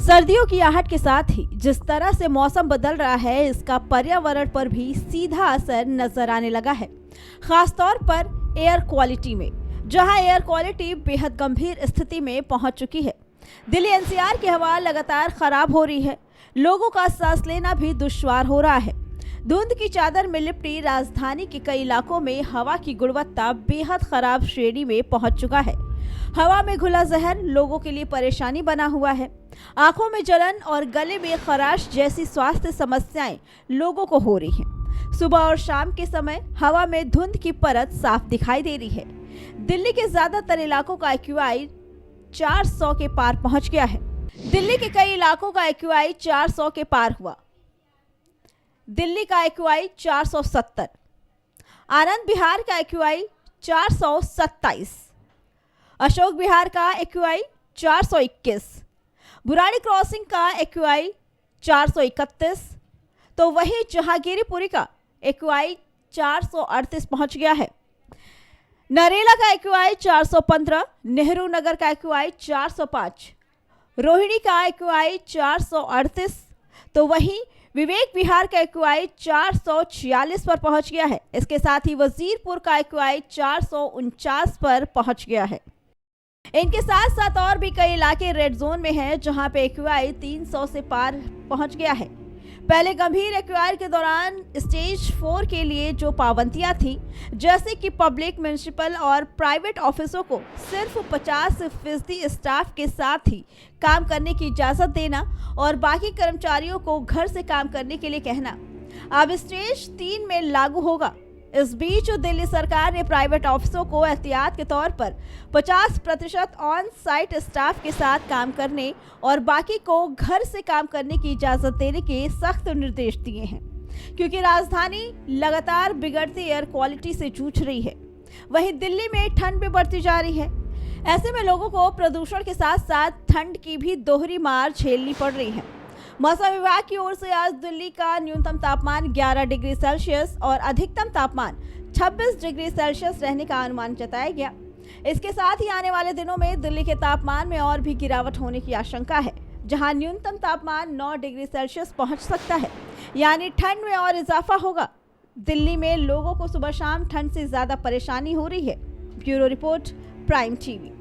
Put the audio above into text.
सर्दियों की आहट के साथ ही जिस तरह से मौसम बदल रहा है, इसका पर्यावरण पर भी सीधा असर नजर आने लगा है। खासतौर पर एयर क्वालिटी में, जहां एयर क्वालिटी बेहद गंभीर स्थिति में पहुंच चुकी है। दिल्ली एनसीआर की हवा लगातार खराब हो रही है। लोगों का सांस लेना भी दुश्वार हो रहा है। धुंध की चादर में लिपटी राजधानी के कई इलाकों में हवा की गुणवत्ता बेहद खराब श्रेणी में पहुंच चुका है। हवा में घुला जहर लोगों के लिए परेशानी बना हुआ है। आंखों में जलन और गले में खराश जैसी स्वास्थ्य समस्याएं लोगों को हो रही हैं। सुबह और शाम के समय हवा में धुंध की परत साफ दिखाई दे रही है। दिल्ली के ज्यादातर इलाकों का AQI 400 के पार पहुंच गया है। दिल्ली के कई इलाकों का AQI 400 के पार हुआ। दिल्ली का AQI 470, आनंद विहार का AQI 427, अशोक विहार का AQI 421, बुराड़ी क्रॉसिंग का AQI 431, तो वहीं जहांगीरपुरी का AQI 438 पहुंच गया है। नरेला का AQI 415, नेहरू नगर का AQI 405, रोहिणी का AQI 438, तो वहीं विवेक विहार का AQI 446 पर पहुंच गया है। इसके साथ ही वजीरपुर का AQI 449 पर पहुंच गया है। इनके साथ साथ और भी कई इलाके रेड जोन में हैं, जहां पे AQI 300 से पार पहुंच गया है। पहले गंभीर AQI के दौरान स्टेज 4 के लिए जो पाबंदियां थी, जैसे कि पब्लिक, म्युनिसिपल और प्राइवेट ऑफिसों को सिर्फ 50% स्टाफ के साथ ही काम करने की इजाज़त देना और बाकी कर्मचारियों को घर से काम करने के लिए कहना, अब स्टेज 3 में लागू होगा। इस बीच दिल्ली सरकार ने प्राइवेट ऑफिसों को एहतियात के तौर पर 50% ऑन साइट स्टाफ के साथ काम करने और बाकी को घर से काम करने की इजाज़त देने के सख्त निर्देश दिए हैं, क्योंकि राजधानी लगातार बिगड़ती एयर क्वालिटी से जूझ रही है। वहीं दिल्ली में ठंड भी बढ़ती जा रही है। ऐसे में लोगों को प्रदूषण के साथ साथ ठंड की भी दोहरी मार झेलनी पड़ रही है। मौसम विभाग की ओर से आज दिल्ली का न्यूनतम तापमान 11 डिग्री सेल्सियस और अधिकतम तापमान 26 डिग्री सेल्सियस रहने का अनुमान जताया गया। इसके साथ ही आने वाले दिनों में दिल्ली के तापमान में और भी गिरावट होने की आशंका है, जहां न्यूनतम तापमान 9 डिग्री सेल्सियस पहुंच सकता है, यानी ठंड में और इजाफा होगा। दिल्ली में लोगों को सुबह शाम ठंड से ज्यादा परेशानी हो रही है। Bureau report, prime TV.